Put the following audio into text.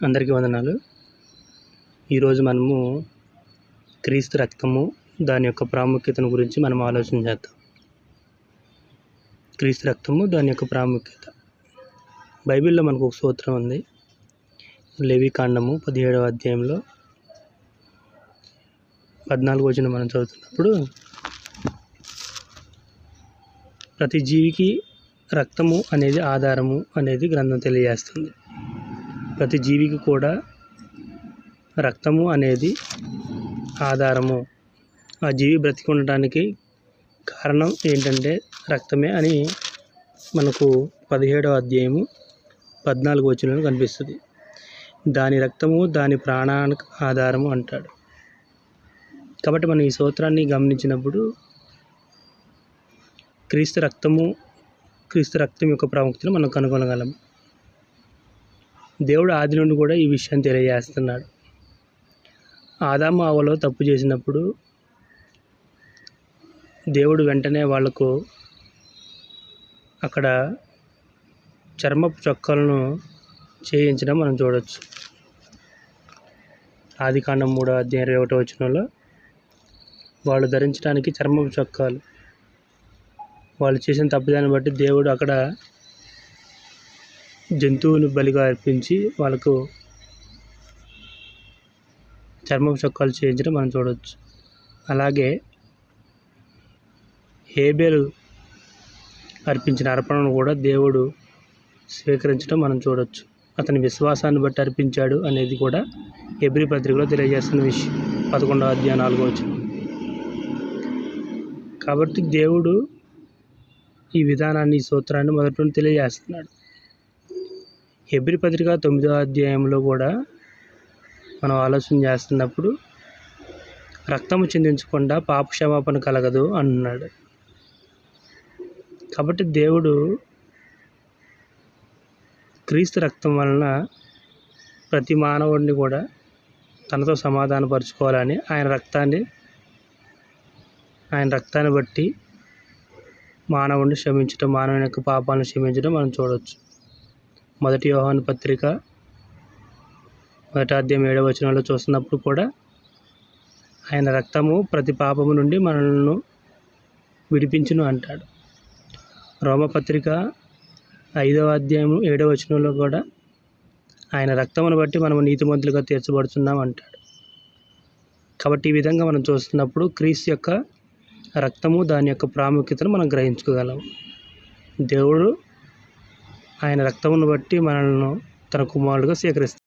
అందరికీ వందనాలు. ఈరోజు మనము క్రీస్తు రక్తము దాని యొక్క ప్రాముఖ్యతను గురించి మనం ఆలోచన చేద్దాం. క్రీస్తు రక్తము దాని యొక్క ప్రాముఖ్యత. బైబిల్లో మనకు ఒక సూత్రం ఉంది. లేవికాండము 17వ అధ్యాయంలో 14వ వచనం మనం చదువుతున్నప్పుడు, ప్రతి జీవికి రక్తము అనేది ఆధారము అనేది గ్రంథం తెలియజేస్తుంది. ప్రతి జీవికి కూడా రక్తము అనేది ఆధారము. ఆ జీవి బ్రతికి ఉండటానికి కారణం ఏంటంటే రక్తమే అని మనకు 17వ అధ్యాయము 14వ వచనంలో కనిపిస్తుంది. దాని రక్తము దాని ప్రాణానికి ఆధారము అంటాడు. కాబట్టి మనం ఈ సూత్రాన్ని గమనించినప్పుడు క్రీస్తు రక్తం యొక్క ప్రాముఖ్యతను మనం కనుగొనగలం. దేవుడు ఆది నుండి కూడా ఈ విషయాన్ని తెలియజేస్తున్నాడు. ఆదాము హవ్వలు తప్పు చేసినప్పుడు దేవుడు వెంటనే వాళ్లకు అక్కడ చర్మపు చొక్కాలను చేయించడం మనం చూడవచ్చు. ఆదికాండం 3వ అధ్యాయం 21వ వచనంలో వాళ్ళు ధరించడానికి చర్మపు చొక్కాలు, వాళ్ళు చేసిన తప్పుదాన్ని బట్టి దేవుడు అక్కడ జంతువుని బలిగా అర్పించి వాళ్ళకు చర్మపు చొక్కాలు చేయించడం మనం చూడవచ్చు. అలాగే హేబెలు అర్పించిన అర్పణను కూడా దేవుడు స్వీకరించడం మనం చూడవచ్చు. అతని విశ్వాసాన్ని బట్టి అర్పించాడు అనేది కూడా హెబ్రీ పత్రికలో తెలియజేస్తున్న విషయం, 11వ అధ్యాయం 4వ వచనం. కాబట్టి దేవుడు ఈ విధానాన్ని, ఈ సూత్రాన్ని మొదటి నుండి తెలియజేస్తున్నాడు. హెబ్రీ పత్రిక 9వ అధ్యాయంలో కూడా మనం ఆలోచన చేస్తున్నప్పుడు రక్తము చిందించకుండా పాప క్షమాపణ కలగదు అంటున్నాడు. కాబట్టి దేవుడు క్రీస్తు రక్తం వలన ప్రతి మానవుడిని కూడా తనతో సమాధానపరుచుకోవాలని ఆయన రక్తాన్ని బట్టి మానవుడిని క్షమించడం, మానవుని యొక్క పాపాలను క్షమించడం మనం చూడవచ్చు. 1 యోహాను పత్రిక 1వ అధ్యాయం 7వ వచనంలో చూస్తున్నప్పుడు కూడా ఆయన రక్తము ప్రతి పాపము నుండి మనల్ని విడిపించును అంటాడు. రోమపత్రిక 5వ అధ్యాయం 7వ వచనంలో కూడా ఆయన రక్తమును బట్టి మనము నీతిమంతులుగా తీర్చబడుతున్నాం అంటాడు. కాబట్టి ఈ విధంగా మనం చూస్తున్నప్పుడు క్రీస్తు యొక్క రక్తము దాని యొక్క ప్రాముఖ్యతను మనం గ్రహించుకోగలం. దేవుడు ఆయన రక్తమును బట్టి మనల్ని తన కుమారుడుగా స్వీకరిస్తాడు.